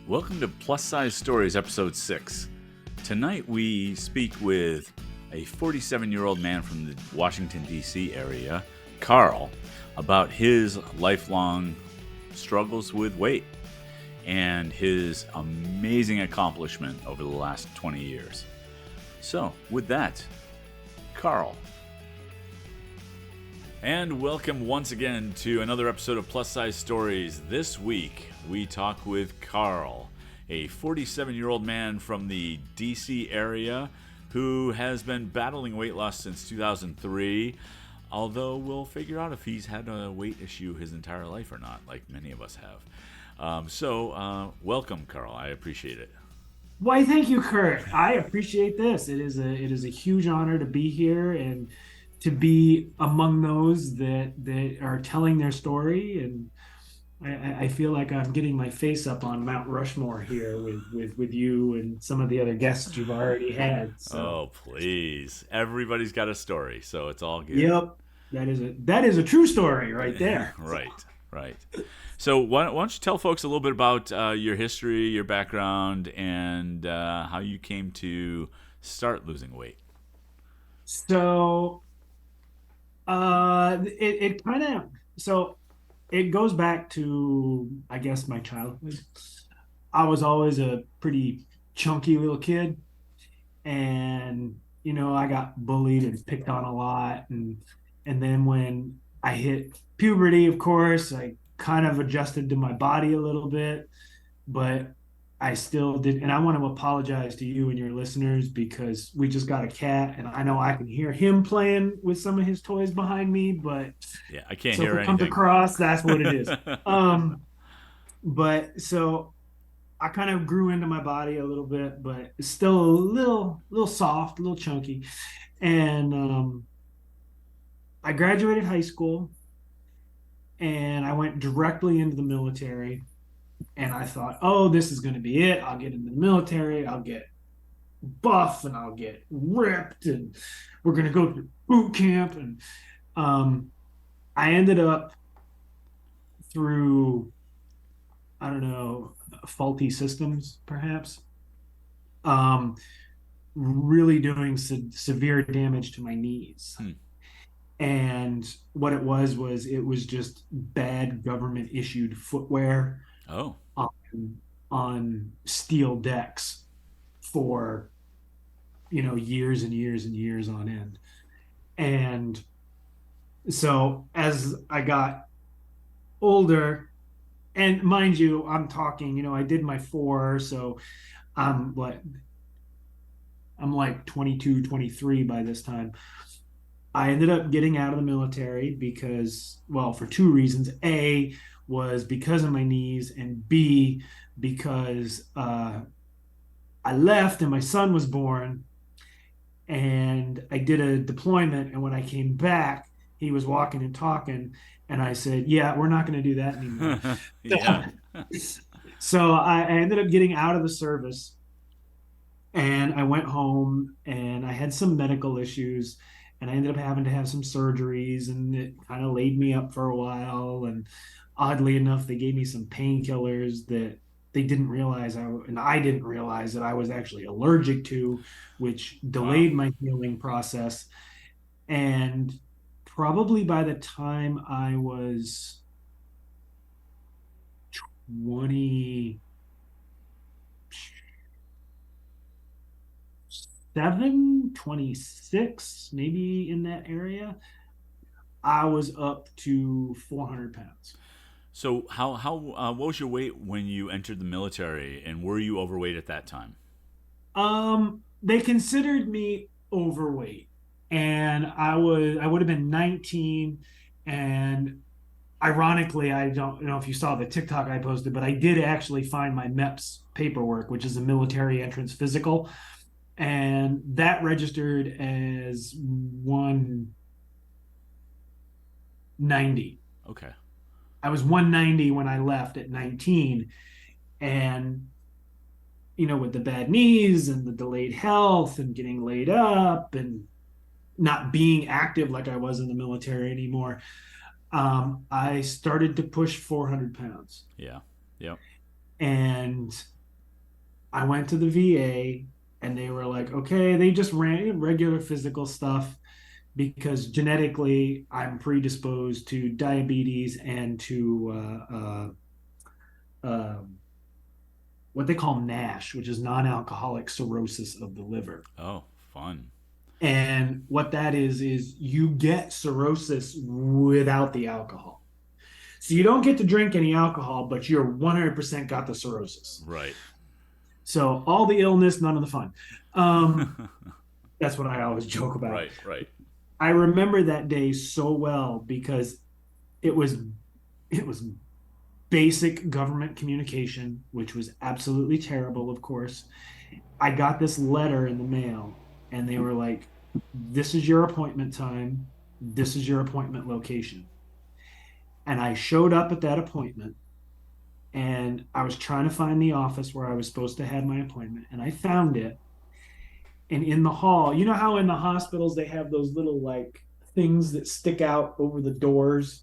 Welcome to Plus Size Stories, Episode 6. Tonight we speak with a 47-year-old man from the Washington, D.C. area, Carl, about his lifelong struggles with weight and his amazing accomplishment over the last 20 years. So, with that, Carl. And welcome once again to another episode of Plus Size Stories. This week, we talk with Carl, a 47-year-old man from the D.C. area who has been battling weight loss since 2003, although we'll figure out if he's had a weight issue his entire life or not, like many of us have. Welcome, Carl. I appreciate it. Why, thank you, Kurt. I appreciate this. It is a huge honor to be here and to be among those that are telling their story. And I feel like I'm getting my face up on Mount Rushmore here with you and some of the other guests you've already had. So, Oh, please. Everybody's got a story, so it's all good. yep, that is a true story right there. Right. So why don't you tell folks a little bit about your history, your background, and how you came to start losing weight? So, it kind of it goes back to, I guess, my childhood. I was always a pretty chunky little kid, and I got bullied and picked on a lot, and then when I hit puberty, of course, I kind of adjusted to my body a little bit, but I still did. And I want to apologize to you and your listeners because we just got a cat, and I know I can hear him playing with some of his toys behind me, but Yeah, I can't so if hear it comes anything. across, that's what it is. Um, but so I kind of grew into my body a little bit, but it's still a little soft, a little chunky. And I graduated high school and I went directly into the military. And I thought, oh, this is going to be it. I'll get into the military. I'll get buff and I'll get ripped, and we're going to go to boot camp. And um, I ended up through, I don't know, faulty systems, perhaps, um, really doing severe damage to my knees. Hmm. And what was it was just bad government issued footwear Oh, on, on steel decks for years and years and years on end. And so as I got older, and mind you, I'm talking, I did my four, so what I'm like 22, 23 by this time. I ended up getting out of the military because, well, for two reasons. A was because of my knees, and B, because I left and my son was born, and I did a deployment. And when I came back, he was walking and talking. And I said, yeah, we're not going to do that anymore. yeah. So I ended up getting out of the service, and I went home and I had some medical issues, and I ended up having to have some surgeries, and it kind of laid me up for a while. And oddly enough, they gave me some painkillers that they didn't realize and I didn't realize that I was actually allergic to, which Wow. delayed my healing process. And probably by the time I was 27, 26, maybe in that area, I was up to 400 pounds. So what was your weight when you entered the military, and were you overweight at that time? They considered me overweight, and I would have been 19. And ironically, I don't know if you saw the TikTok I posted, but I did actually find my MEPS paperwork, which is a military entrance physical, and that registered as 190. Okay. I was 190 when I left at 19. And with the bad knees and the delayed health and getting laid up and not being active like I was in the military anymore, I started to push 400 pounds. Yeah. Yep. And I went to the VA and they were like, okay, they just ran regular physical stuff because genetically I'm predisposed to diabetes and to um, what they call NASH, which is non-alcoholic cirrhosis of the liver. Oh, fun. And what that is you get cirrhosis without the alcohol. So you don't get to drink any alcohol, but you're 100% got the cirrhosis. Right. So all the illness, none of the fun. Um, that's what I always joke about. Right, right. I remember that day so well because it was it was basic government communication, which was absolutely terrible, of course. I got this letter in the mail, and they were like, "This is your appointment time. This is your appointment location." And I showed up at that appointment, and I was trying to find the office where I was supposed to have my appointment, and I found it. And in the hall, you know how in the hospitals they have those little like things that stick out over the doors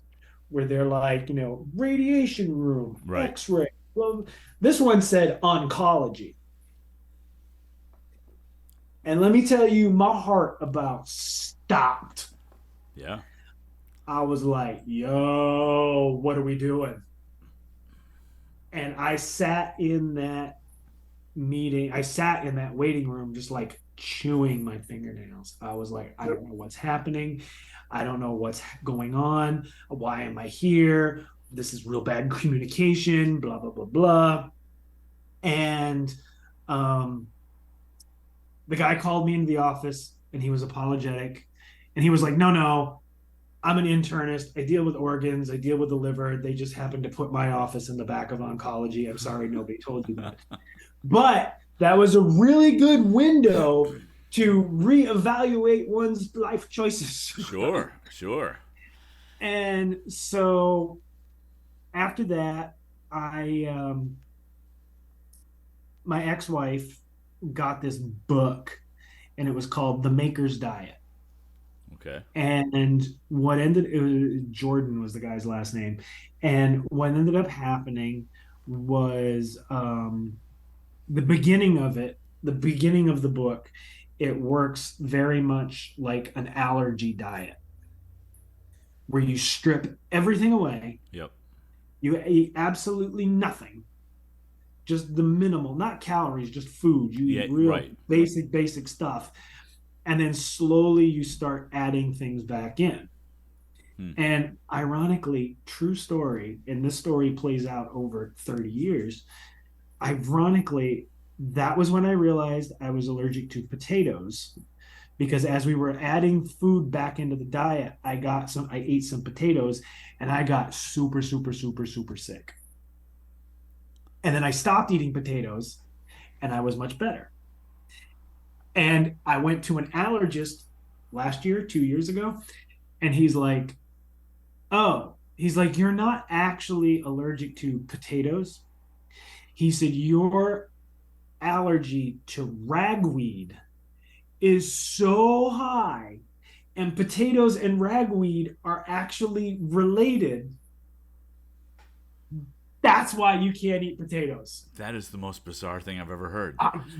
where they're like, radiation room, Right. x-ray. Well, this one said oncology. And let me tell you, my heart about stopped. Yeah. I was like, yo, what are we doing? And I sat in that meeting, I sat in that waiting room just like chewing my fingernails. I was like, I don't know what's happening. I don't know what's going on. Why am I here? This is real bad communication, blah, blah, blah, blah. And um, the guy called me into the office and he was apologetic. And he was like, no, no, I'm an internist. I deal with organs. I deal with the liver. They just happened to put my office in the back of oncology. I'm sorry, nobody told you that. But that was a really good window to reevaluate one's life choices. Sure, sure. And so after that, I my ex-wife got this book, and it was called The Maker's Diet. Okay. And what ended it was, Jordan was the guy's last name, and what ended up happening was the beginning of it, the beginning of the book, it works very much like an allergy diet where you strip everything away. Yep. You eat absolutely nothing, just the minimal, not calories, just food. You Yeah, eat real right. basic stuff. And then slowly you start adding things back in. Hmm. And ironically, true story, and this story plays out over 30 years. Ironically, that was when I realized I was allergic to potatoes because as we were adding food back into the diet, I ate some potatoes and I got super, super, super, super sick. And then I stopped eating potatoes and I was much better. And I went to an allergist last year, 2 years ago, and he's like, you're not actually allergic to potatoes. He said, your allergy to ragweed is so high, and potatoes and ragweed are actually related. That's why you can't eat potatoes. That is the most bizarre thing I've ever heard.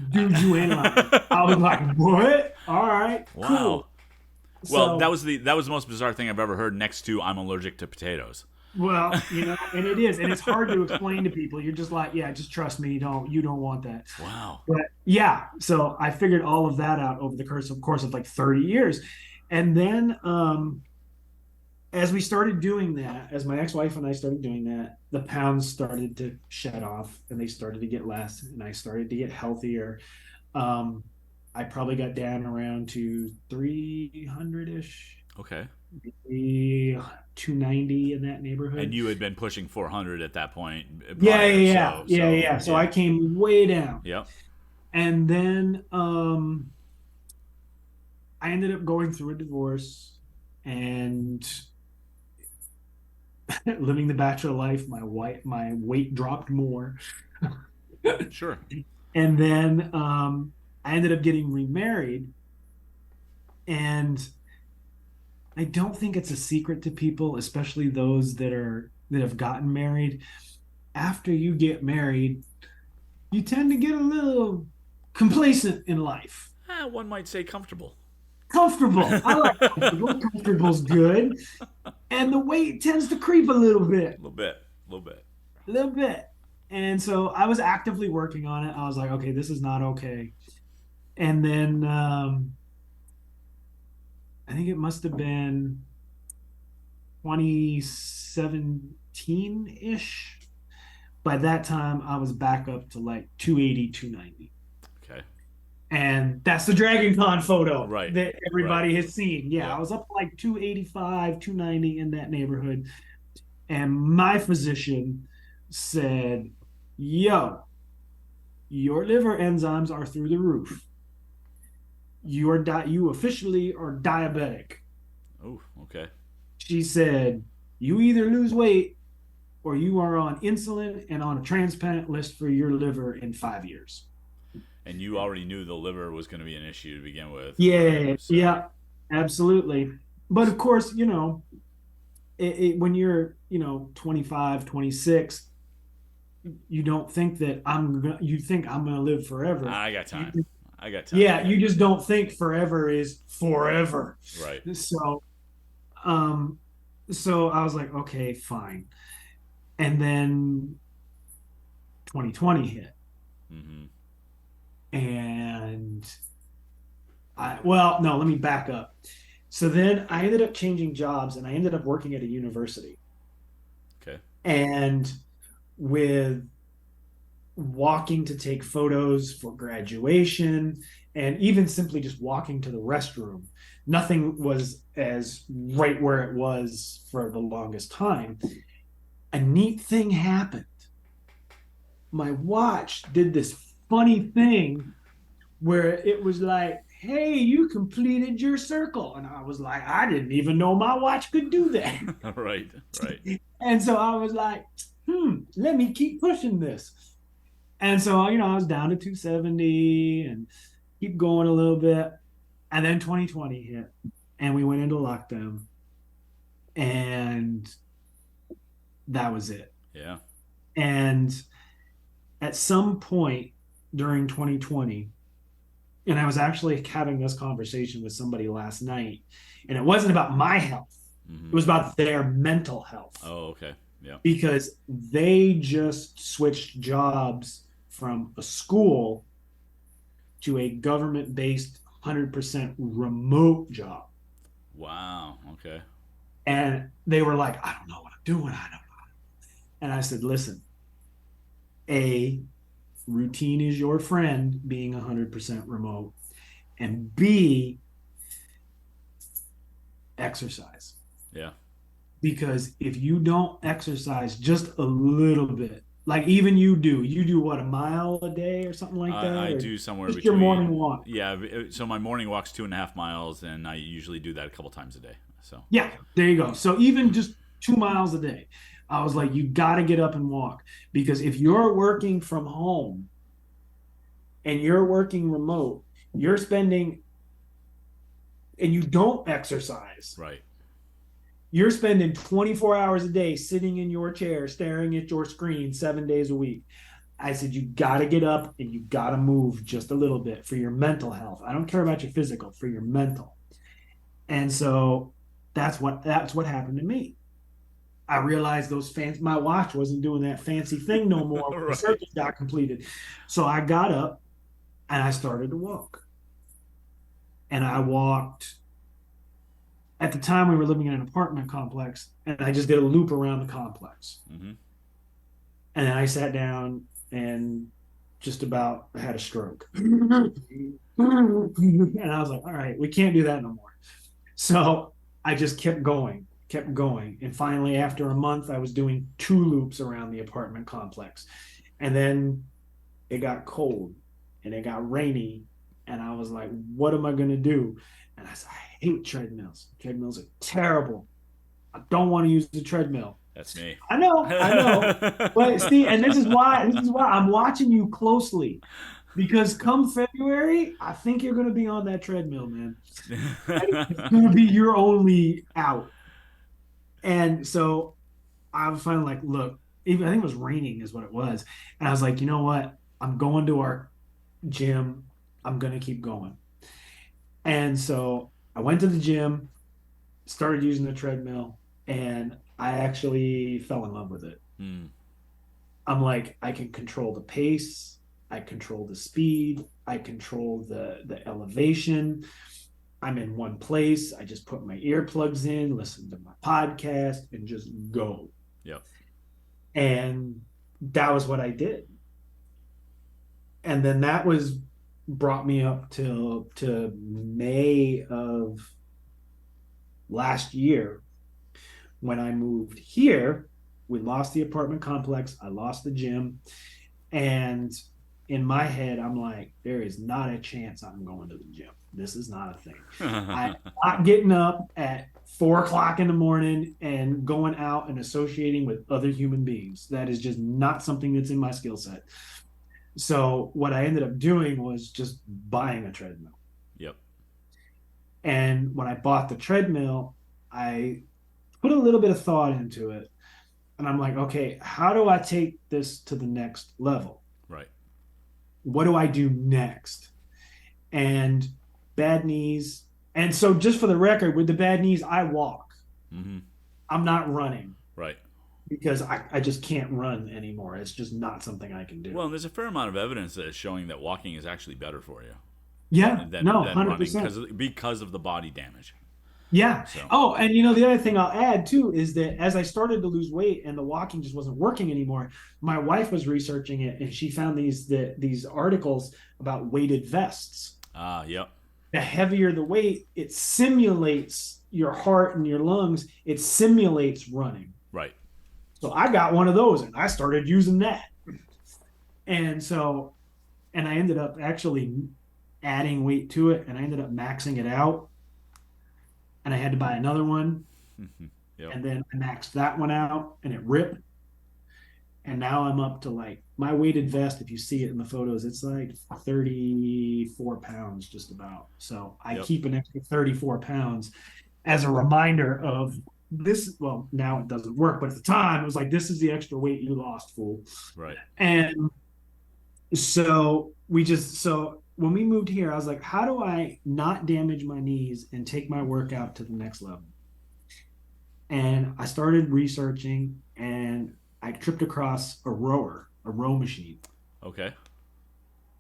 Dude, you ain't lying. I was like, what? All right, Wow. cool. Well, that So, was the most bizarre thing I've ever heard. Next to I'm allergic to potatoes. well, and it is, and it's hard to explain to people. You're just like, yeah, just trust me. You don't want that. Wow. But yeah, so I figured all of that out over the course of like 30 years. And then as we started doing that, as my ex-wife and I started doing that, the pounds started to shed off and they started to get less and I started to get healthier. Um, I probably got down around to 300-ish, Okay. maybe 290 in that And neighborhood. you had been pushing 400 at that point Yeah, yeah, prior, yeah, so yeah, yeah. So I yeah. came way down. Yep. And then I ended up going through a divorce and living the bachelor life. My weight dropped more. Sure. And then I ended up getting remarried. And I don't think it's a secret to people, especially those that have gotten married. After you get married, you tend to get a little complacent in life. One might say comfortable. Comfortable. I like comfortable. Comfortable's good. And the weight tends to creep a little bit. A little bit. A little bit. A little bit. And so I was actively working on it. I was like, okay, this is not okay. And then I think it must have been 2017 ish. By that time, I was back up to like 280, 290. Okay. And that's the Dragon Con photo Right. that everybody Right. has seen. Yeah, I was up like 285, 290 in that neighborhood. And my physician said, yo, your liver enzymes are through the roof. You officially are diabetic. Oh, okay. She said, you either lose weight or you are on insulin and on a transplant list for your liver in 5 years. And you already knew the liver was going to be an issue to begin with. Yeah, right? So. yeah, absolutely. But of course, when you're, 25, 26, you don't think that you think I'm going to live forever. I got time. I got time. Yeah, you just don't think forever is forever. Right. So I was like, okay, fine. And then 2020 hit. Mm-hmm. And no, let me back up. So then I ended up changing jobs and I ended up working at a university. Okay. And with walking to take photos for graduation and even simply just walking to the restroom, nothing was as right where it was for the longest time. A neat thing happened. My watch did this funny thing where it was like, hey, you completed your circle. And I was like, I didn't even know my watch could do that. Right. And so I was like, let me keep pushing this. And so, I was down to 270 and keep going a little bit. And then 2020 hit and we went into lockdown. And that was it. Yeah. And at some point during 2020, and I was actually having this conversation with somebody last night, and it wasn't about my health. Mm-hmm. It was about their mental health. Oh, okay. Yeah. Because they just switched jobs from a school to a government-based 100% remote job. Wow. Okay. And they were like, I don't know what I'm doing. I don't know. And I said, listen, A, routine is your friend being 100% remote. And B, exercise. Yeah. Because if you don't exercise just a little bit, like even you do what, a mile a day or something like that? I do somewhere just between your morning walk. Yeah. So my morning walk's 2.5 miles, and I usually do that a couple times a day. So yeah, there you go. So even just 2 miles a day, I was like, you got to get up and walk, because if you're working from home and you're working remote, you're spending, and you don't exercise. Right. You're spending 24 hours a day sitting in your chair, staring at your screen 7 days a week. I said, you got to get up and you got to move just a little bit for your mental health. I don't care about your physical, for your mental. And so that's what happened to me. I realized my watch wasn't doing that fancy thing no more. Right. The circuit got completed. So I got up and I started to walk. And I walked. At the time, we were living in an apartment complex, and I just did a loop around the complex. Mm-hmm. And then I sat down and just about had a stroke. And I was like, all right, we can't do that no more. So I just kept going. And finally, after a month, I was doing 2 loops around the apartment complex. And then it got cold and it got rainy. And I was like, what am I going to do? And I said, I hate treadmills. Treadmills are terrible. I don't want to use the treadmill. That's me. I know. But see, and this is why I'm watching you closely. Because come February, I think you're going to be on that treadmill, man. It's going to be your only out. And so I was finally like, look, I think it was raining is what it was. And I was like, you know what? I'm going to our gym. I'm going to keep going. And so I went to the gym, started using the treadmill, and I actually fell in love with it. Hmm. I'm like, I can control the pace, I control the speed, I control the elevation. I'm in one place. I just put my earplugs in, listen to my podcast, and just go. Yep. And that was what I did. And then that was brought me up to May of last year when I moved here. We lost the apartment complex. I lost the gym. And in my head, I'm like, there is not a chance I'm going to the gym. This is not a thing. I'm not getting up at 4 o'clock in the morning and going out and associating with other human beings. That is just not something that's in my skill set. So what I ended up doing was just buying a treadmill. Yep. And when I bought the treadmill, I put a little bit of thought into it. And I'm like, okay, how do I take this to the next level? Right. What do I do next? And bad knees. And so, just for the record, with the bad knees, I walk. Mm-hmm. I'm not running Right. because I just can't run anymore. It's just not something I can Well, do. and there's a fair amount of evidence that is showing that walking is actually better for you Yeah, no, than running 100%. because of the body damage. Yeah. So, Oh, and the other thing I'll add too is that as I started to lose weight and the walking just wasn't working anymore, my wife was researching it and she found these articles about weighted vests. yep. The heavier the weight, it simulates your heart and your lungs. It simulates running. Right. So I got one of those and I started using that. And so, and I ended up actually adding weight to it and I ended up maxing it out. And I had to buy another one. Yep. And then I maxed that one out and it ripped. And now I'm up to like my weighted vest. If you see it in the photos, it's like 34 pounds just about. So I Yep. keep an extra 34 pounds as a reminder of this. Well, now it doesn't work, but at the time it was like, this is the extra weight you lost, fool. Right. And so when we moved here, I was like, how do I not damage my knees and take my workout to the next level? And I started researching and I tripped across a row machine. Okay.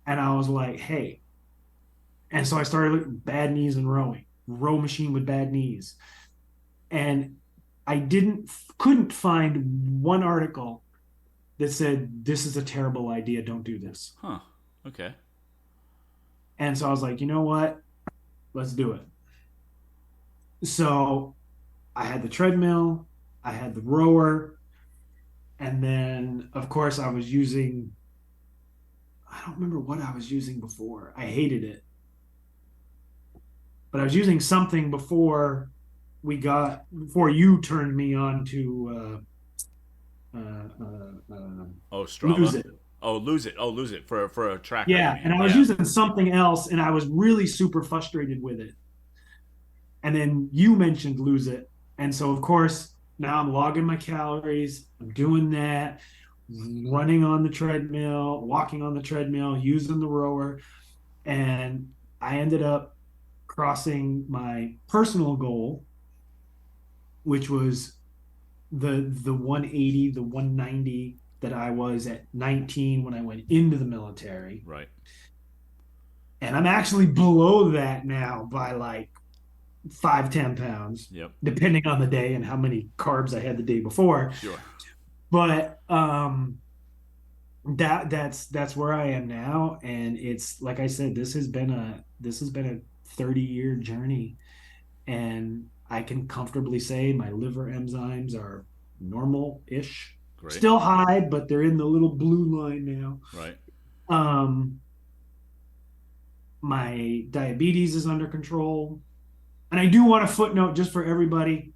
And I was like, hey. And so I started looking bad knees and rowing, row machine with bad knees. And I couldn't find one article that said, this is a terrible idea. Don't do this. Huh. Okay. And so I was like, you know what? Let's do it. So I had the treadmill, I had the rower, and then of course I don't remember what I was using before. I hated it. But I was using something before you turned me on to Oh, lose Strava. it. Oh, lose it. Oh, lose it for a tracker. You Yeah, mean? and I was Yeah. using something else, and I was really super frustrated with it. And then you mentioned lose it, and so of course now I'm logging my calories. I'm doing that, running on the treadmill, walking on the treadmill, using the rower, and I ended up crossing my personal goal, which was the 180, the 190 that I was at 19 when I went into the military. Right. And I'm actually below that now by like 5-10 pounds, Yep. depending on the day and how many carbs I had the day before. Sure. But that's where I am now. And it's like I said, this has been a 30-year journey. And I can comfortably say my liver enzymes are normal-ish. Great. Still high, but they're in the little blue line now. Right. Um, my diabetes is under control. And I do want a footnote just for everybody,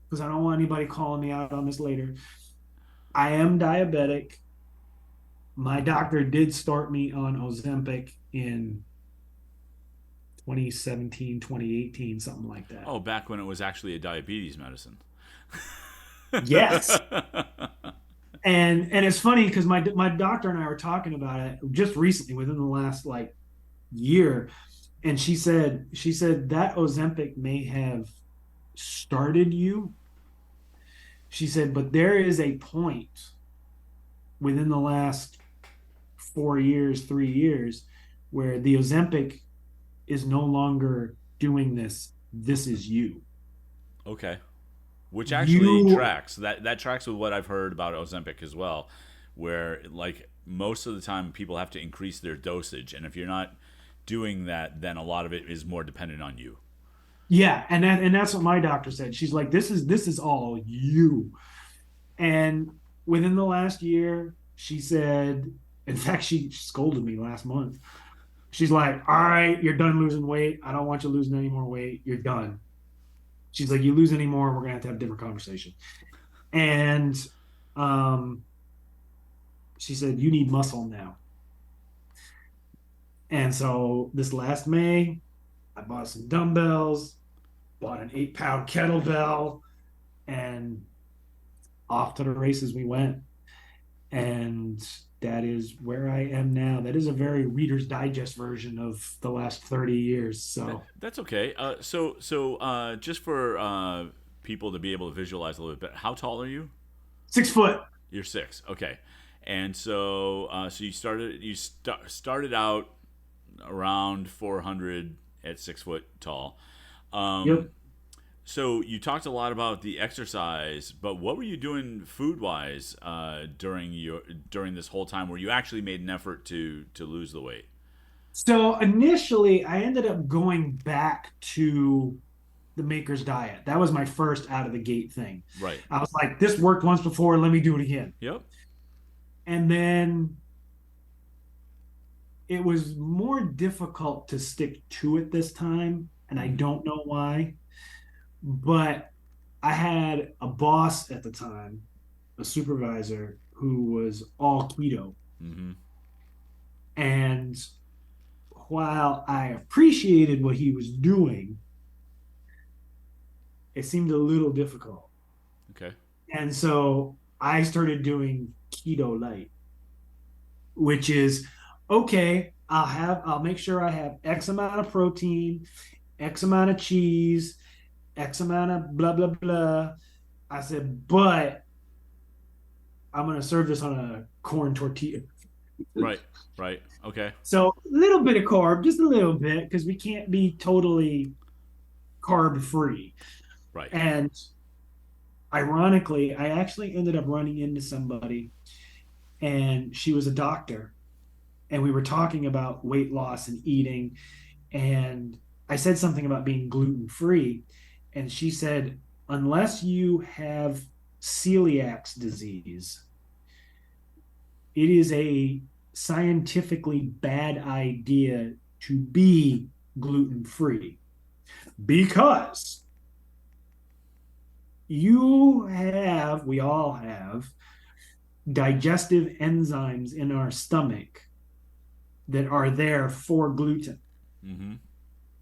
because I don't want anybody calling me out on this later. I am diabetic. My doctor did start me on Ozempic in 2017, 2018, something like that. Oh, back when it was actually a diabetes medicine. Yes. And it's funny because my doctor and I were talking about it just recently, within the last like year, and she said that Ozempic may have started you. She said, but there is a point within the last 4 years, 3 years, where the Ozempic is no longer doing this. This is you. Okay. Which actually You, tracks. That tracks with what I've heard about Ozempic as well, where like most of the time people have to increase their dosage, and if you're not doing that, then a lot of it is more dependent on you. yeah, and that's what my doctor said. She's like, this is all you. And within the last year, she said, in fact, she scolded me last month. She's like, all right, you're done losing weight. I don't want you losing any more weight. You're done. She's like, you lose any more, we're gonna have to have a different conversation. And um, she said, you need muscle now. And so this last May, I bought some dumbbells, bought an 8 pound kettlebell, and off to the races we went. And that is where I am now. That is a very Reader's Digest version of the last 30 years. So That's okay. Just for people to be able to visualize a little bit, how tall are you? 6 foot. You're 6. Okay. And so you started out around 400 at 6 foot tall. Um, Yep. so you talked a lot about the exercise, but what were you doing food wise during this whole time where you actually made an effort to lose the weight? So initially, I ended up going back to the Maker's Diet. That was my first out of the gate thing. Right. I was like, this worked once before. Let me do it again. Yep. And then it was more difficult to stick to it this time. And I Mm-hmm. don't know why. But I had a boss at the time, a supervisor who was all keto. Mm-hmm. And while I appreciated what he was doing, it seemed a little difficult. Okay. And so I started doing keto light, which is okay, I'll make sure I have X amount of protein, X amount of cheese, X amount of blah blah blah. I said, but I'm gonna serve this on a corn tortilla. Right. Right. Okay. So a little bit of carb, just a little bit, because we can't be totally carb free. Right. And ironically, I actually ended up running into somebody, and she was a doctor, and we were talking about weight loss and eating. And I said something about being gluten free. And she said, unless you have celiac disease, it is a scientifically bad idea to be gluten free because we all have digestive enzymes in our stomach that are there for gluten. Mm-hmm.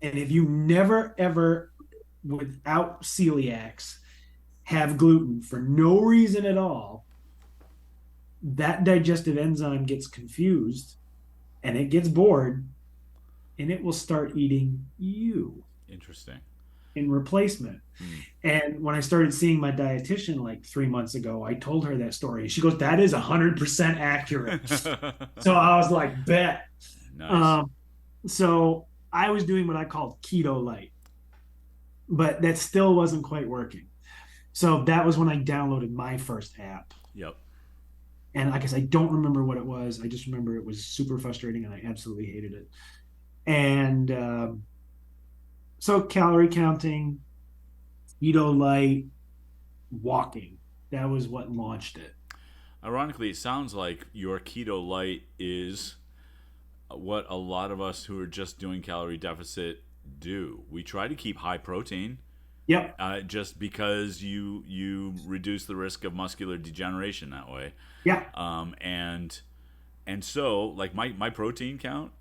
And if you never, ever, without celiacs, have gluten for no reason at all, that digestive enzyme gets confused and it gets bored and it will start eating you Interesting. in replacement. Hmm. And when I started seeing my dietitian like 3 months ago, I told her that story. She goes, that is 100% accurate. So I was like, bet. Nice. Um, so I was doing what I called keto light, but that still wasn't quite working. So that was when I downloaded my first app. Yep. And like I said, I don't remember what it was. I just remember it was super frustrating and I absolutely hated it. And so calorie counting, keto light, walking. That was what launched it. Ironically, it sounds like your keto light is what a lot of us who are just doing calorie deficit do. We try to keep high protein, Yep. just because you reduce the risk of muscular degeneration that way. Yeah. And so like my protein count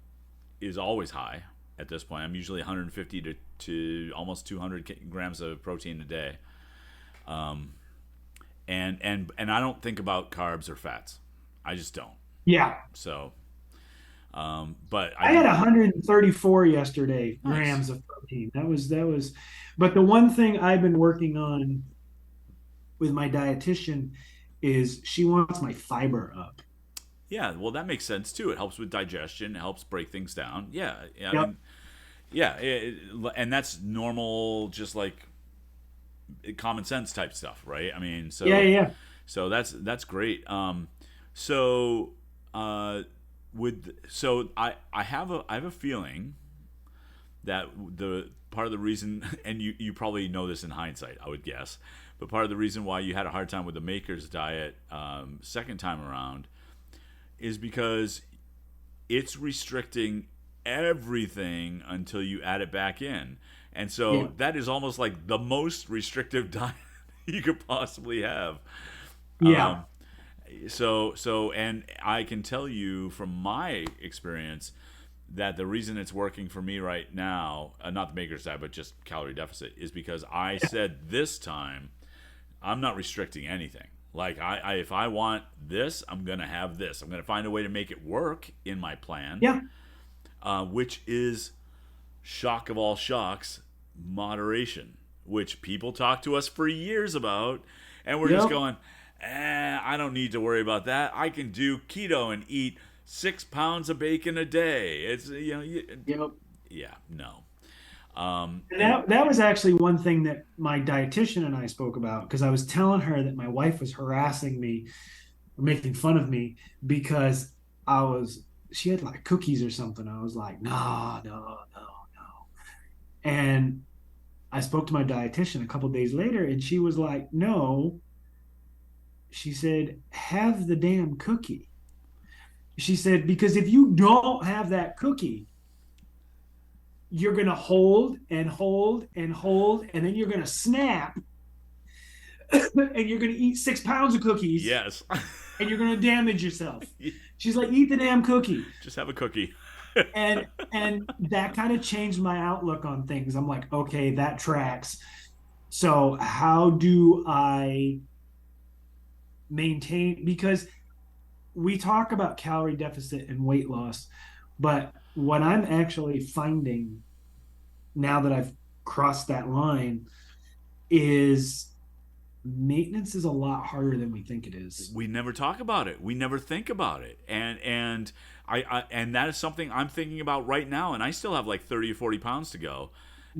is always high at this point. I'm usually 150 to almost 200 grams of protein a day. and I don't think about carbs or fats. I just don't. Yeah. So, but I I had do. 134 yesterday Nice. grams of protein. That was, but the one thing I've been working on with my dietitian is she wants my fiber up. Yeah, well, that makes sense too. It helps with digestion. It helps break things down. Yeah, yeah. I Yep. mean, yeah, and that's normal, just like common sense type stuff, right? I mean, Yeah, yeah, yeah. so that's great. So uh, I have a feeling that the part of the reason, and you probably know this in hindsight, I would guess, but part of the reason why you had a hard time with the Maker's diet second time around is because it's restricting everything until you add it back in. And Yeah. so that is almost like the most restrictive diet you could possibly have. Yeah. Um, and I can tell you from my experience that the reason it's working for me right now, not the maker's diet, but just calorie deficit, is because I said this time I'm not restricting anything. Like if I want this, I'm gonna have this. I'm gonna find a way to make it work in my plan, Yeah. which is shock of all shocks, moderation, which people talk to us for years about, and we're just Yep. going, I don't need to worry about that. I can do keto and eat 6 pounds of bacon a day. It's Yep. yeah, no. And that was actually one thing that my dietitian and I spoke about because I was telling her that my wife was harassing me or making fun of me because she had like cookies or something. I was like, no, no, no, no. And I spoke to my dietitian a couple of days later and she was like, no. She said, have the damn cookie. She said, because if you don't have that cookie, you're going to hold and hold and hold, and then you're going to snap and you're going to eat 6 pounds of cookies Yes. and you're going to damage yourself. She's like, eat the damn cookie. Just have a cookie. And that kind of changed my outlook on things. I'm like, okay, that tracks. So how do I maintain? Because we talk about calorie deficit and weight loss, but what I'm actually finding now that I've crossed that line is maintenance is a lot harder than we think it is. We never talk about it. We never think about it. And and that is something I'm thinking about right now, and I still have like 30 or 40 pounds to go.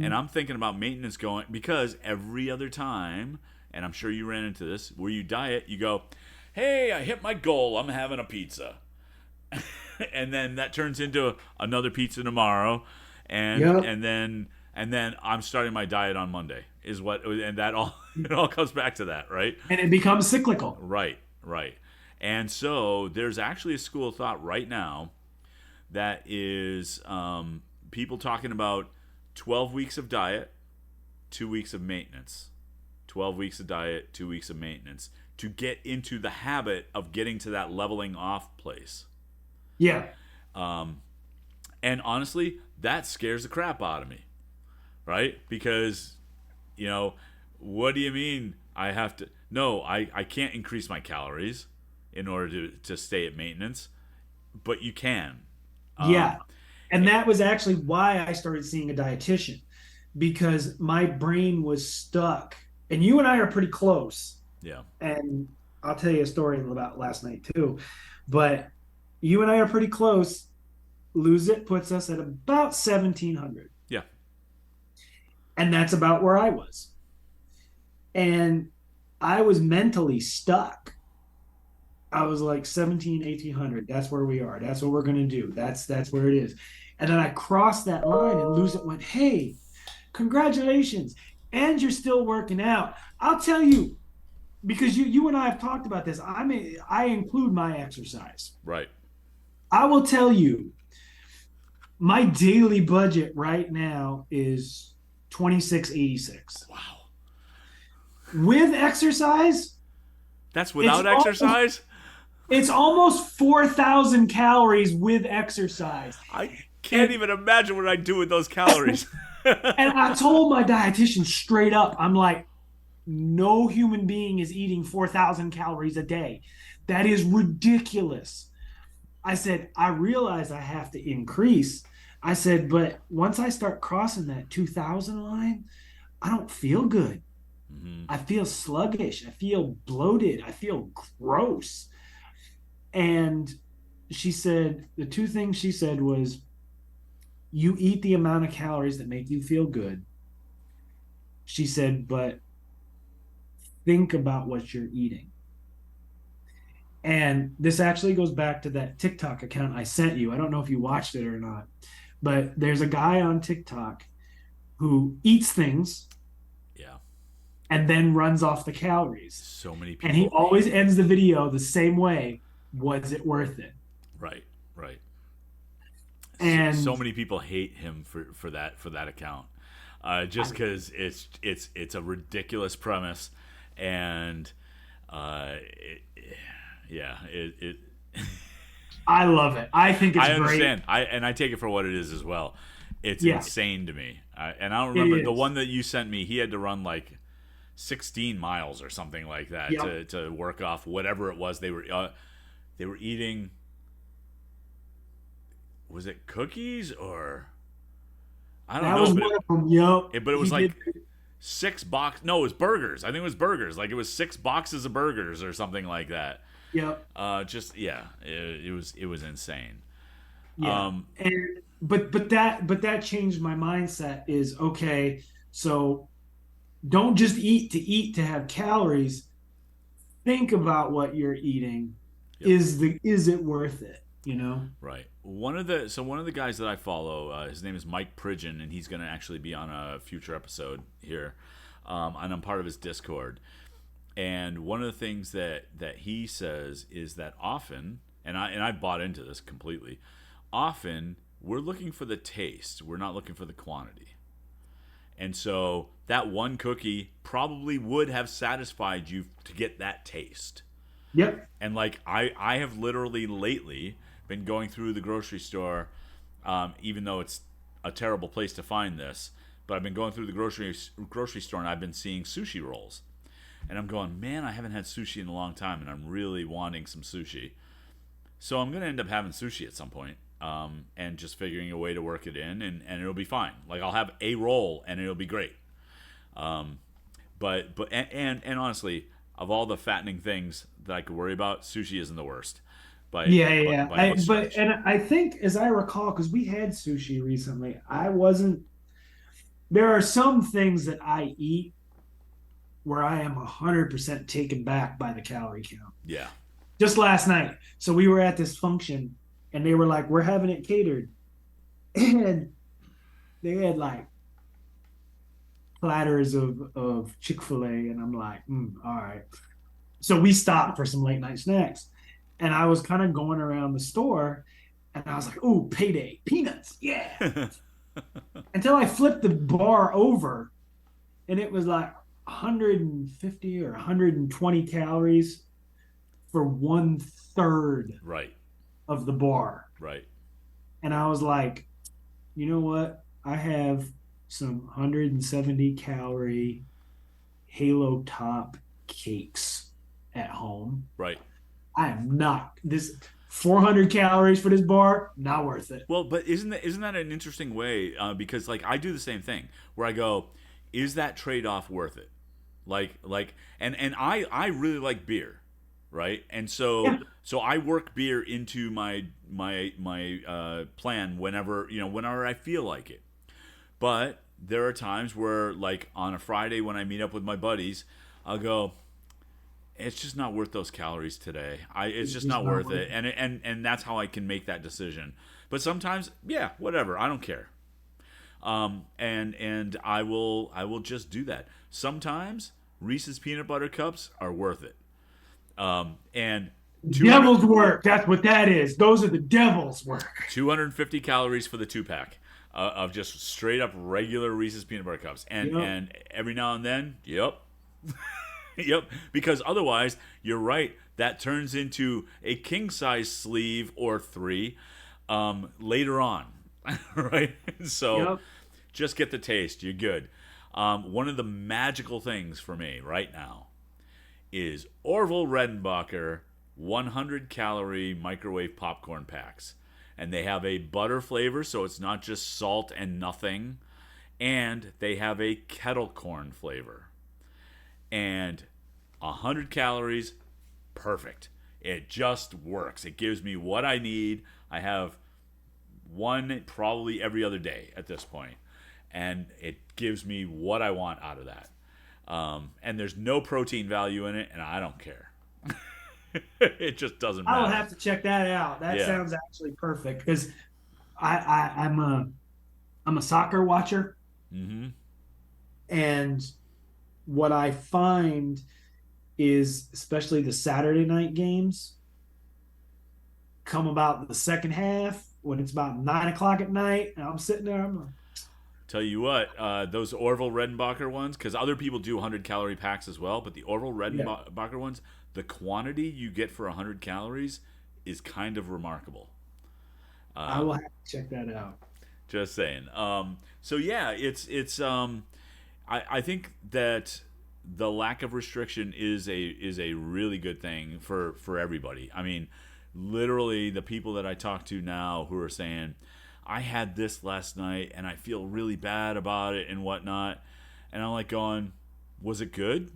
And I'm thinking about maintenance going because every other time, and I'm sure you ran into this, where you diet, you go, hey, I hit my goal. I'm having a pizza. And then that turns into another pizza tomorrow. And Yeah. and then and then I'm starting my diet on Monday is what and that all it all comes back to that, right? And it becomes cyclical. Right, right. And so there's actually a school of thought right now that is people talking about 12 weeks of diet, 2 weeks of maintenance. 12 weeks of diet, 2 weeks of maintenance to get into the habit of getting to that leveling off place. Yeah. And honestly, that scares the crap out of me, right? Because, what do you mean I have to? No, I can't increase my calories in order to stay at maintenance, but you can. Yeah. Um, And that was actually why I started seeing a dietitian because my brain was stuck. And you and I are pretty close. yeah, And I'll tell you a story about last night too. But you and I are pretty close. Lose It puts us at about 1700. yeah, And that's about where I was. And I was mentally stuck. I was like 17, 1800. That's where we are. That's what we're going to do. That's where it is. And then I crossed that line and Lose It went, hey, congratulations. And you're still working out. I'll tell you, because you and I have talked about this. I include my exercise. right. I will tell you, my daily budget right now is 2686. Wow. With exercise, That's without almost, exercise? it's almost 4,000 calories with exercise. I can't even imagine what I'd do with those calories. And I told my dietitian straight up, I'm like, no human being is eating 4,000 calories a day. That is ridiculous. I said, I realize I have to increase. I said, but once I start crossing that 2,000 line, I don't feel good. Mm-hmm. I feel sluggish. I feel bloated. I feel gross. And she said, the two things she said was, you eat the amount of calories that make you feel good. She said, but think about what you're eating. And this actually goes back to that TikTok account I sent you. I don't know if you watched it or not, but there's a guy on TikTok who eats things Yeah. and then runs off the calories. So many And he people. always ends the video the same way. Was it worth it? Right. Right. So And many people hate him for that account, just because it's a ridiculous premise, and yeah, it I love it. I think it's I understand. great. I take it for what it is as well. It's Yeah, insane to me. And I don't it remember the is. one that you sent me. He had to run like 16 miles or something like that Yep. to work off whatever it was they were eating. Was it cookies or I don't That know, was but one of them. Yep. but it was He like did. 6 box. No, it was burgers. I think it was burgers. Like it was 6 boxes of burgers or something like that. Yep. Just yeah, it was insane. Yeah. Um, And but that changed my mindset is okay, so don't just eat to have calories. Think about what you're eating. yep. Is it worth it? You know? Right. One of the guys that I follow, his name is Mike Pridgeon, and he's going to actually be on a future episode here, and I'm part of his Discord. And one of the things that he says is that often, and I bought into this completely. Often we're looking for the taste, we're not looking for the quantity. And so that one cookie probably would have satisfied you to get that taste. Yep. And like I have literally lately been going through the grocery store, even though it's a terrible place to find this, but I've been going through the grocery store and I've been seeing sushi rolls, and I'm going, man, I haven't had sushi in a long time, and I'm really wanting some sushi. So I'm gonna end up having sushi at some point, and just figuring a way to work it in, and it'll be fine. Like I'll have a roll and it'll be great. But honestly, of all the fattening things that I could worry about, sushi isn't the worst Yeah, yeah, yeah. by any stretch. And I think as I recall, because we had sushi recently, I wasn't there are some things that I eat where I am 100% taken back by the calorie count. Yeah, Just last night. So we were at this function and they were like, we're having it catered. And they had like platters of Chick-fil-A. And I'm like, all right. So we stopped for some late night snacks. And I was kind of going around the store and I was like, ooh, payday, peanuts. Yeah. Until I flipped the bar over and it was like 150 or 120 calories for 1/3 right, of the bar. right. And I was like, you know what? I have some 170 calorie Halo Top cakes at home. Right. I am not this 400 calories for this bar, not worth it. Well, but isn't that an interesting way? Because like I do the same thing where I go, is that trade off worth it? And I really like beer, right? And Yeah. so I work beer into my plan whenever I feel like it. But there are times where like on a Friday when I meet up with my buddies, I'll go, it's just not worth those calories today. It's It's just just not not worth worth it, and that's how I can make that decision. But sometimes, yeah, whatever, I don't care. And I will just do that. Sometimes Reese's peanut butter cups are worth it. And 200, Devil's work. That's what that is. Those are the devil's work. 250 calories for the 2 pack of just straight up regular Reese's peanut butter cups, and Yep. and every now and then, yep. Yep, because otherwise, you're right. That turns into a king size sleeve or three later on, right? So Yep. just get the taste. You're good. One of the magical things for me right now is Orville Redenbacher 100 calorie microwave popcorn packs. And they have a butter flavor, so it's not just salt and nothing. And they have a kettle corn flavor. And 100 calories, perfect. It just works. It gives me what I need. I have one probably every other day at this point, and it gives me what I want out of that. And there's no protein value in it, and I don't care. It just doesn't I will matter. have to check that out. That Yeah. sounds actually perfect because I'm a soccer watcher, Mm-hmm. and what I find is especially the Saturday night games come about the second half when it's about 9 o'clock at night, and I'm sitting there. I'm like, Tell you what, those Orville Redenbacher ones, because other people do 100 calorie packs as well, but the Orville yeah, Redenbacher ones, the quantity you get for 100 calories is kind of remarkable. I Uh, will have to check that out. just saying. So yeah, I think that the lack of restriction is a really good thing for everybody. I mean, literally the people that I talk to now who are saying, I had this last night and I feel really bad about it and whatnot, and I'm like going, was it good?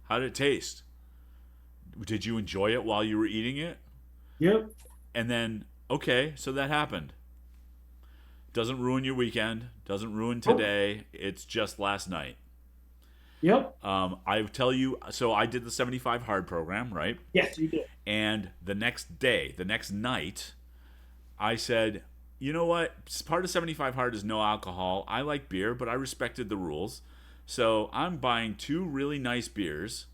How did it taste? Did you enjoy it while you were eating it? Yep, And then, okay, so that happened. Doesn't ruin your weekend. Doesn't ruin oh, today. It's just last night. yep, I tell you, so I did the 75 hard program, right? yes, you did. And the next day, the next night, I said, you know what? Part of 75 hard is no alcohol. I like beer, but I respected the rules. So I'm buying two really nice beers,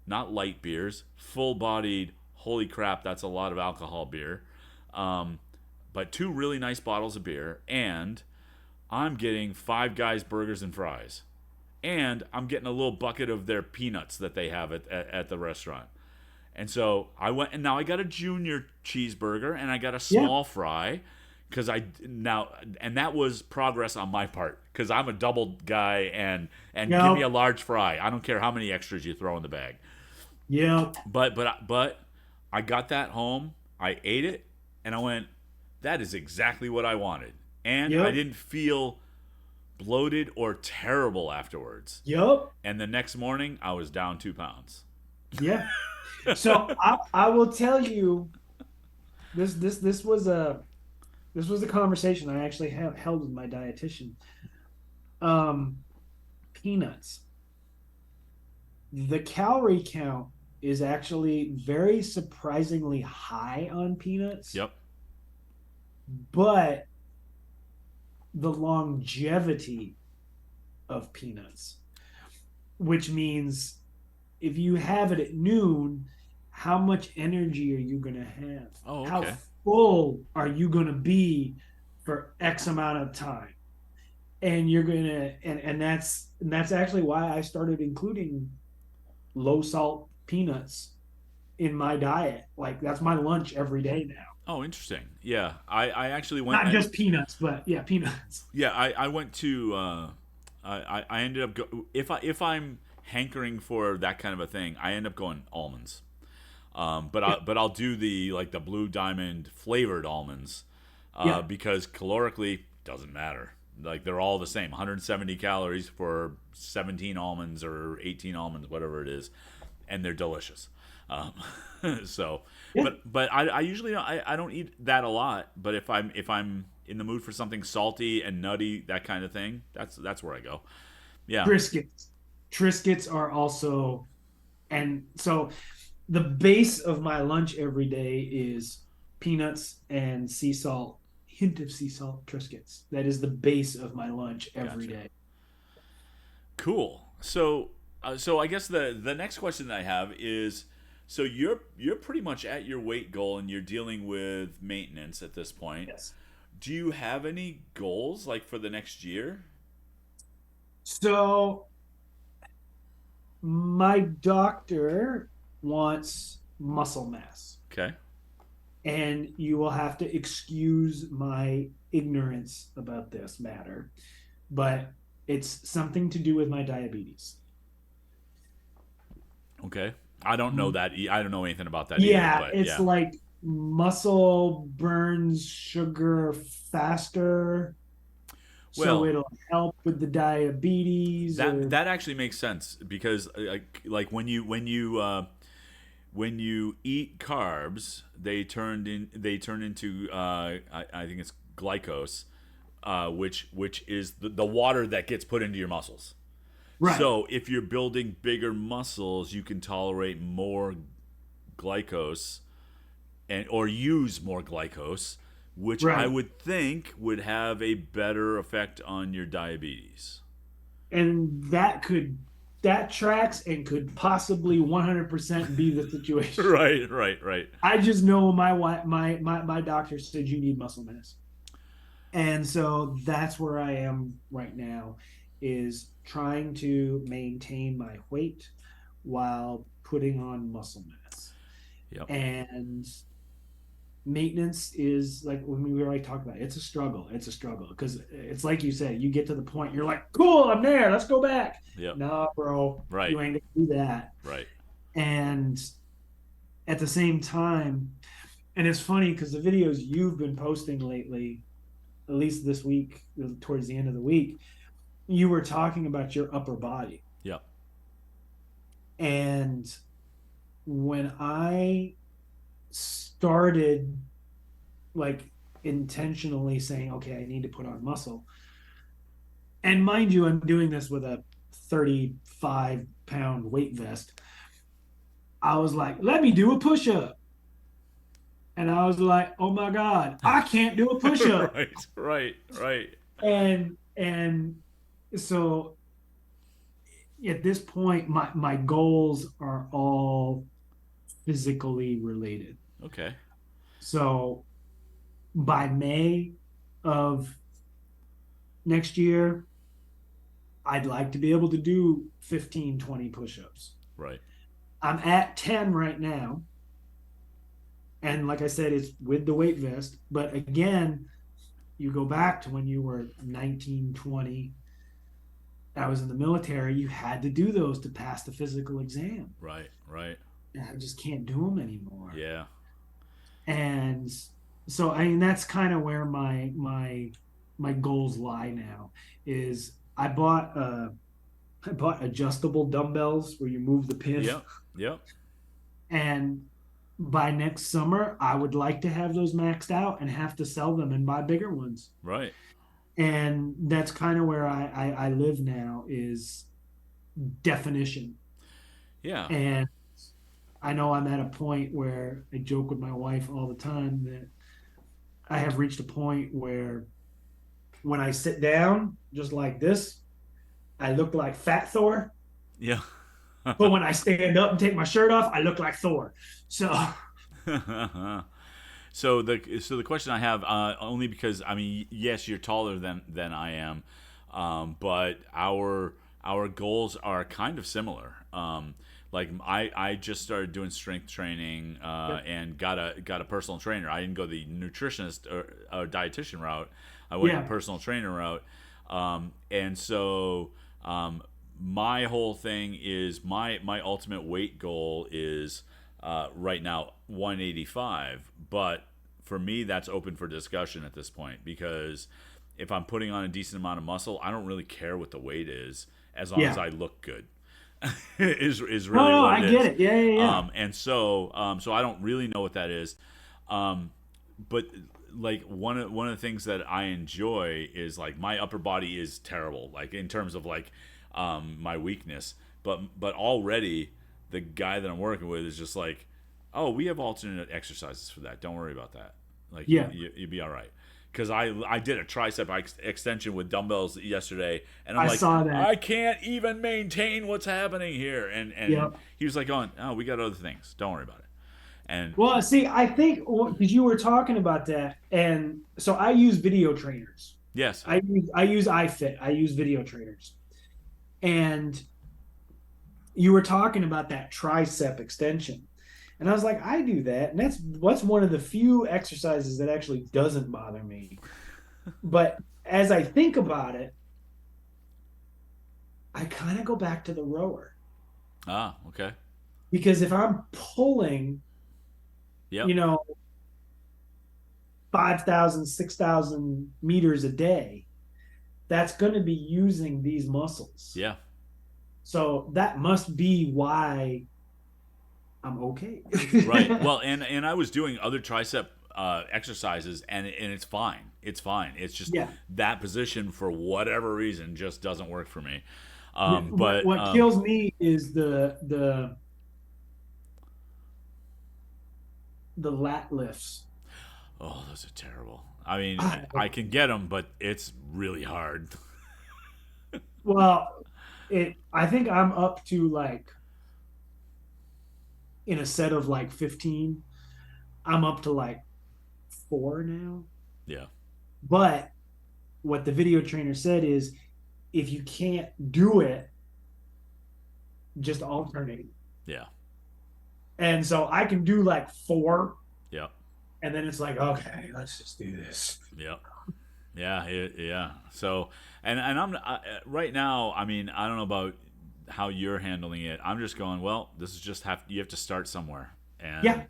not light beers, full bodied, holy crap, that's a lot of alcohol beer. Um, but two really nice bottles of beer, and I'm getting Five Guys burgers and fries. And I'm getting a little bucket of their peanuts that they have at the restaurant. And so I went, and now I got a junior cheeseburger and I got a Yeah, small fry because I now, and that was progress on my part because I'm a double guy, and give me a yep, large fry. I don't care how many extras you throw in the bag. yep, But I got that home. I ate it, and I went, that is exactly what I wanted, and I yep, didn't feel bloated or terrible afterwards. yep, And the next morning, I was down 2 pounds. yeah. So I will tell you this was a conversation I actually have held with my dietitian. Um, Peanuts. The calorie count is actually very surprisingly high on peanuts, Yep. but the longevity of peanuts, which means if you have it at noon, how much energy are you going to have? Oh, How okay. full are you going to be for X amount of time? And you're going to, and that's actually why I started including low salt peanuts in my diet. Like that's my lunch every day now. Oh, interesting. Yeah, I actually went. Not just peanuts, but yeah, peanuts. Yeah, I went to. I ended up if I'm hankering for that kind of a thing, I end up going almonds. Yeah, But I'll do the like the blue diamond flavored almonds, yeah, because calorically doesn't matter. Like they're all the same, 170 calories for 17 almonds or 18 almonds, whatever it is, and they're delicious. Um, so, yeah. but I usually I don't eat that a lot. But if I'm in the mood for something salty and nutty, that kind of thing, that's where I go. Yeah, Triscuits. Triscuits are also, and so the base of my lunch every day is peanuts and sea salt, hint of sea salt Triscuits. That is the base of my lunch every gotcha. day. Cool. So I guess the next question that I have is, so you're pretty much at your weight goal and you're dealing with maintenance at this point. Yes. Do you have any goals like for the next year? So my doctor wants muscle mass, Okay. and you will have to excuse my ignorance about this matter. but it's something to do with my diabetes. Okay. I don't know that. I don't know anything about that either. Yeah, But it's yeah. like muscle burns sugar faster, so Well, it'll help with the diabetes that or that actually makes sense because like when you eat carbs, they turn into I think it's glycose, which is the water that gets put into your muscles. right, So if you're building bigger muscles, you can tolerate more glycose and or use more glycose, which I right. would think would have a better effect on your diabetes. And that tracks and could possibly 100% be the situation. Right, right, right. I just know my doctor said you need muscle mass. And so that's where I am right now, is trying to maintain my weight while putting on muscle mass. Yep. And maintenance is like when we already talked about it, it's a struggle. It's a struggle because it's like you said, you get to the point you're like, cool, I'm there, let's go back. Yep. No, bro, Right. you ain't gonna do that. Right. And at the same time, and it's funny because the videos you've been posting lately, at least this week, towards the end of the week, you were talking about your upper body. Yep. And when I started like intentionally saying, okay, I need to put on muscle, and mind you, I'm doing this with a 35-pound weight vest. I was like, let me do a push up. And I was like, oh my God, I can't do a push up. Right. Right. Right. And so at this point, my goals are all physically related. Okay. So by May of next year, I'd like to be able to do 15, 20 push-ups. Right. I'm at 10 right now. And like I said, it's with the weight vest. But again, you go back to when you were 19, 20, I was in the military, you had to do those to pass the physical exam. Right. Right. And I just can't do them anymore. Yeah. And so I mean that's kind of where my goals lie now is I bought adjustable dumbbells where you move the pin. Yep. Yep. And by next summer, I would like to have those maxed out and have to sell them and buy bigger ones. Right. And that's kind of where I live now is definition. Yeah. And I know I'm at a point where I joke with my wife all the time that I have reached a point where when I sit down just like this, I look like Fat Thor. Yeah. But when I stand up and take my shirt off, I look like Thor. So So the question I have, only because I mean, yes, you're taller than I am, but our goals are kind of similar. Like I just started doing strength training and got a personal trainer. I didn't go the nutritionist or dietitian route. I went the yeah, personal trainer route, and so my whole thing is my ultimate weight goal is right now 185, but for me that's open for discussion at this point because if I'm putting on a decent amount of muscle, I don't really care what the weight is as long as yeah. I look good. is No, really no, what I it get is. it. Yeah, yeah, yeah. And so I don't really know what that is. But like one of the things that I enjoy is like my upper body is terrible, like in terms of like my weakness. But already the guy that I'm working with is just like, oh, we have alternate exercises for that. Don't worry about that. Like Yeah, you'd be all right. Because I did a tricep extension with dumbbells yesterday, and I'm I like, saw that. I can't even maintain what's happening here. And Yep. he was like, going, oh, we got other things. Don't worry about it. And Well, see, I think because you were talking about that, and so I use video trainers. yes, I use iFit. I use video trainers, and you were talking about that tricep extension, and I was like, I do that, and that's one of the few exercises that actually doesn't bother me. But as I think about it, I kind of go back to the rower Ah, okay. because if I'm pulling, Yep. you know, 5,000, 6,000 meters a day, that's going to be using these muscles. Yeah. So that must be why I'm okay. Right. Well, and I was doing other tricep exercises, and it's fine. It's fine. It's just Yeah. that position for whatever reason just doesn't work for me. What But what kills me is the lat lifts. oh, those are terrible. I mean, Ah, I can get them, but it's really hard. well, it I think I'm up to like in a set of like 15, I'm up to like 4 now. Yeah. But what the video trainer said is if you can't do it, just alternate. Yeah. And so I can do like 4, Yeah. and then it's like, okay, let's just do this. Yeah. Yeah. Yeah. So, and right now. I mean, I don't know about how you're handling it. I'm just going. Well, this is just you have to start somewhere, Yeah.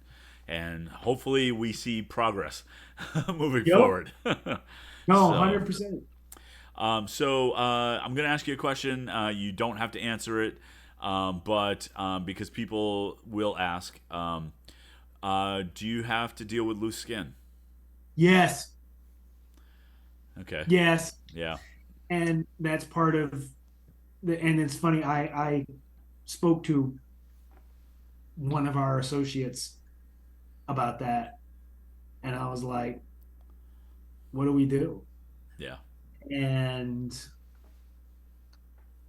and hopefully we see progress moving Yep. forward. No, So, 100%. I'm going to ask you a question. You don't have to answer it, but because people will ask, do you have to deal with loose skin? Yes. Okay. Yes. Yeah. And that's part of and it's funny, I spoke to one of our associates about that, and I was like, what do we do? Yeah. And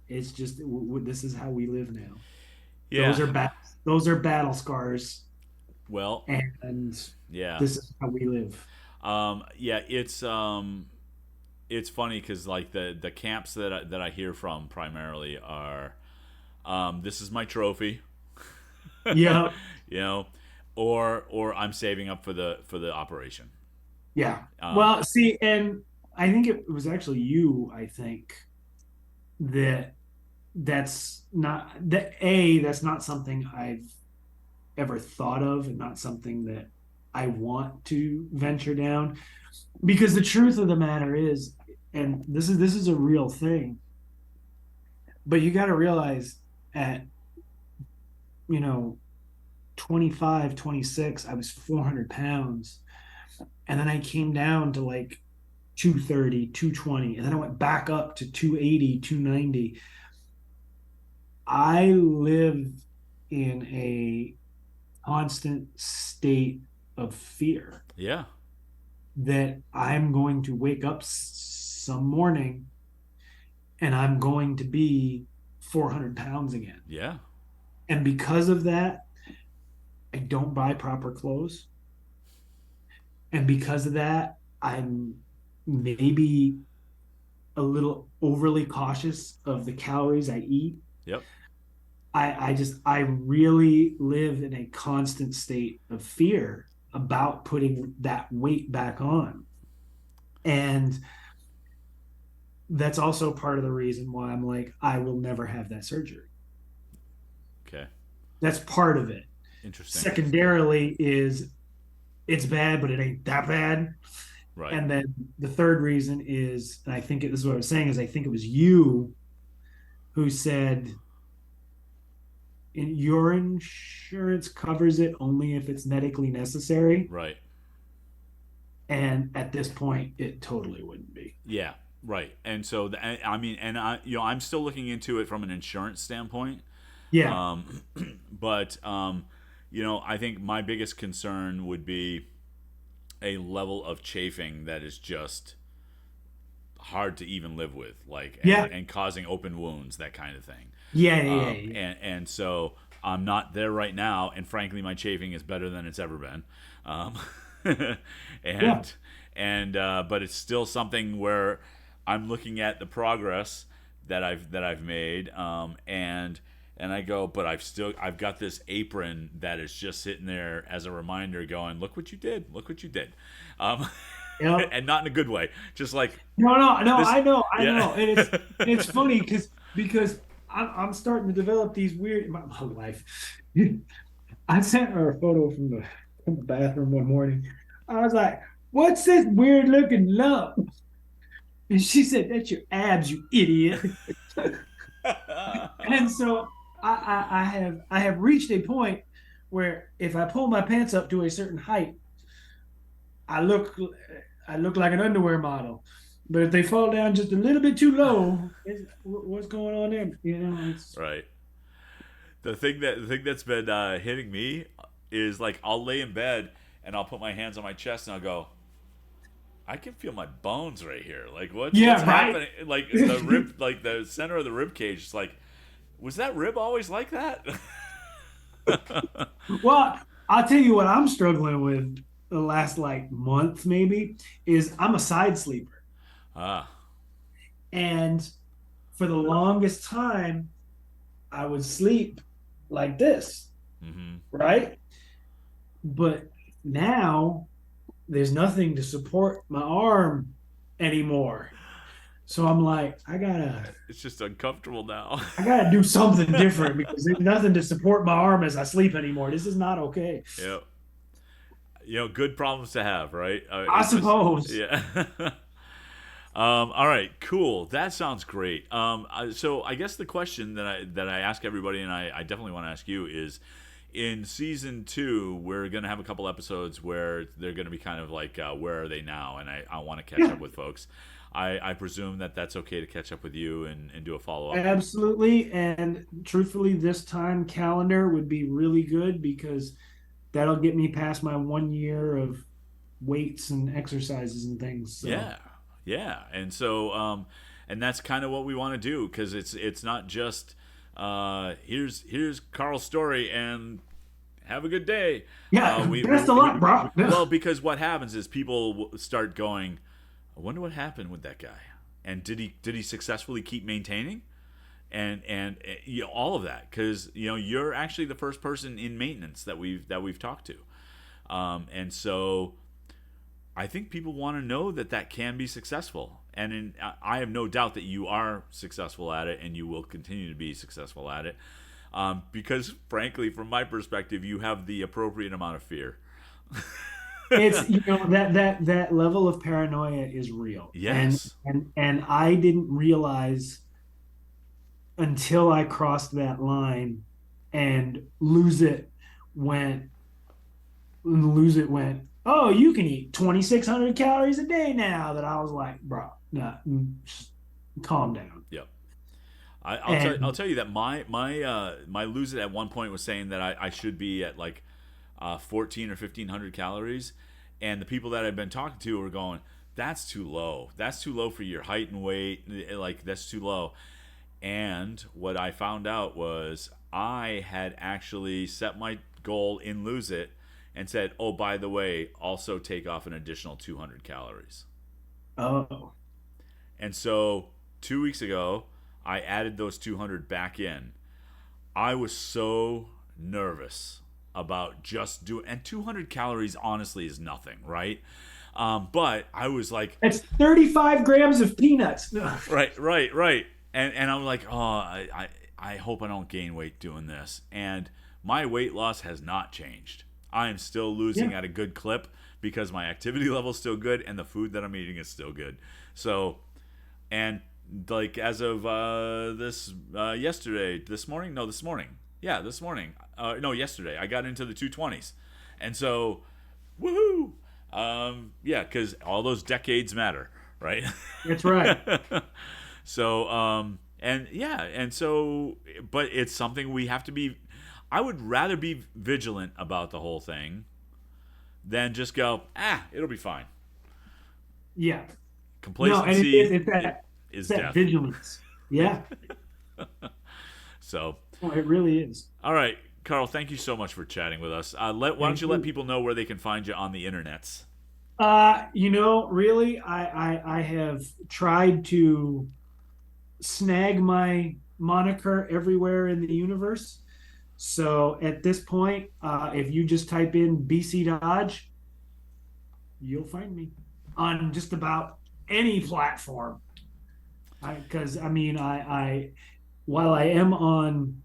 it's just this is how we live now. Yeah. Those are bad those are battle scars, Well, and yeah. this is how we live. Yeah, it's funny because like the camps that I hear from primarily are, this is my trophy, Yeah. you know, or I'm saving up for the operation. Yeah. Um, Well, see, and I think it was actually you, I think, that that's not something I've ever thought of, and not something that I want to venture down. Because the truth of the matter is, and this is a real thing, but you got to realize at, you know, 25, 26, I was 400 pounds. And then I came down to like 230, 220, and then I went back up to 280, 290. I live in a constant state of fear yeah, that I'm going to wake up some morning and I'm going to be 400 pounds again. yeah, And because of that, I don't buy proper clothes. And because of that, I'm maybe a little overly cautious of the calories I eat. yep, I really live in a constant state of fear about putting that weight back on. And that's also part of the reason why I'm like, I will never have that surgery. okay, That's part of it. interesting, Secondarily is it's bad, but it ain't that bad. right, And then the third reason is, and I think this is what I was saying, is I think it was you who said your insurance covers it only if it's medically necessary. right, And at this point, it totally wouldn't be. yeah, right. And so I mean, and I'm still looking into it from an insurance standpoint. Yeah. Um, but I think my biggest concern would be a level of chafing that is just hard to even live with, like, Yeah. and causing open wounds, that kind of thing. Yeah. Yeah. Yeah. And so I'm not there right now, and frankly, my chafing is better than it's ever been. Um, Yeah. and but it's still something where I'm looking at the progress that I've made, and I go, but I've got this apron that is just sitting there as a reminder, going, look what you did, look what you did, um, Yeah. and not in a good way, just like No, no, no. this, I know. I yeah, know. And it's funny because because I'm starting to develop these weird. My wife, I sent her a photo from the bathroom one morning. I was like, "What's this weird looking lump?" And she said, "That's your abs, you idiot." And so I have reached a point where if I pull my pants up to a certain height, I look I look like an underwear model. But if they fall down just a little bit too low, what's going on there? It's Right. The thing that's been hitting me is like I'll lay in bed and I'll put my hands on my chest and I'll go, I can feel my bones right here. Like what's yeah, right. happening? Like the rib, like the center of the rib cage. It's like, was that rib always like that? Well, I'll tell you what I'm struggling with the last like month maybe is I'm a side sleeper. Ah. And for the longest time, I would sleep like this, Mm-hmm. right? But now there's nothing to support my arm anymore. So I'm like, It's just uncomfortable now. I gotta do something different because there's nothing to support my arm as I sleep anymore. This is not okay. Yep. Good problems to have, right? I It's just, suppose. yeah. All right, cool. That sounds great. So I guess the question that I ask everybody, and I definitely want to ask you, is in season 2, we're gonna have a couple episodes where they're gonna be kind of like, where are they now? And I want to catch Yeah, up with folks. I presume that that's okay to catch up with you and do a follow up. absolutely. And truthfully, this time calendar would be really good because that'll get me past my 1 year of weights and exercises and things. So Yeah, yeah, and that's kind of what we want to do because it's not just here's Carl's story and have a good day. yeah, best of luck, bro. Well, because what happens is people start going, I wonder what happened with that guy, and did he successfully keep maintaining, all of that because you're actually the first person in maintenance that we've talked to, and so I think people want to know that can be successful. I have no doubt that you are successful at it and you will continue to be successful at it. Because, frankly, from my perspective, you have the appropriate amount of fear. It's that level of paranoia is real, and Yes. and I didn't realize until I crossed that line, and went went. Oh, you can eat 2,600 calories a day now. That I was like, bro, nah, calm down. Yep. I'll And tell you that my lose it at one point was saying that I should be at like 14 or 1,500 calories, and the people that I've been talking to were going, that's too low. That's too low for your height and weight. Like that's too low. And what I found out was I had actually set my goal in lose it and said, oh, by the way, also take off an additional 200 calories. oh, And so 2 weeks ago, I added those 200 back in. I was so nervous about just doing, and 200 calories honestly is nothing, right? But I was like, it's 35 grams of peanuts. right. And I'm like, oh, I hope I don't gain weight doing this. And my weight loss has not changed. I am still losing Yeah, at a good clip because my activity level is still good and the food that I'm eating is still good. So, and like as of this morning, no, this morning, yeah, this morning, no, yesterday, I got into the 220s, and so, woohoo, yeah, because all those decades matter, right? that's right. So, and yeah, and so, but it's something we have to be. I would rather be vigilant about the whole thing than just go, it'll be fine. Yeah. No, and Complacency it's is that death. vigilance. Yeah. So, No, it really is. all right, Carl, thank you so much for chatting with us. Why don't Thank you let you. people know where they can find you on the internets? Really, I have tried to snag my moniker everywhere in the universe. So at this point, if you just type in BC Dodge, you'll find me on just about any platform. Because I mean, while I am on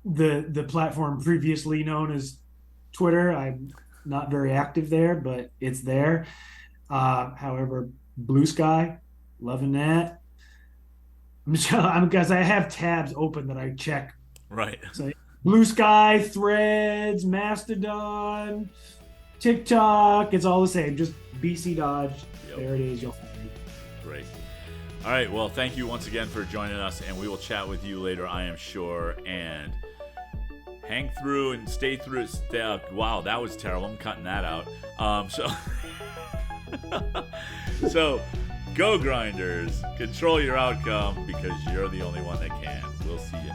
the platform previously known as Twitter, I'm not very active there, but it's there. However, Blue Sky, loving that. I'm because I have tabs open that I check. Right. So Blue Sky, Threads, Mastodon, TikTok, it's all the same. Just BC Dodge. Yep. There it is. You'll find me. Great. All right. Well, thank you once again for joining us, and we will chat with you later, I am sure. And hang through and stay through it. Wow, that was terrible. I'm cutting that out. So go grinders. Control your outcome because you're the only one that can. We'll see you.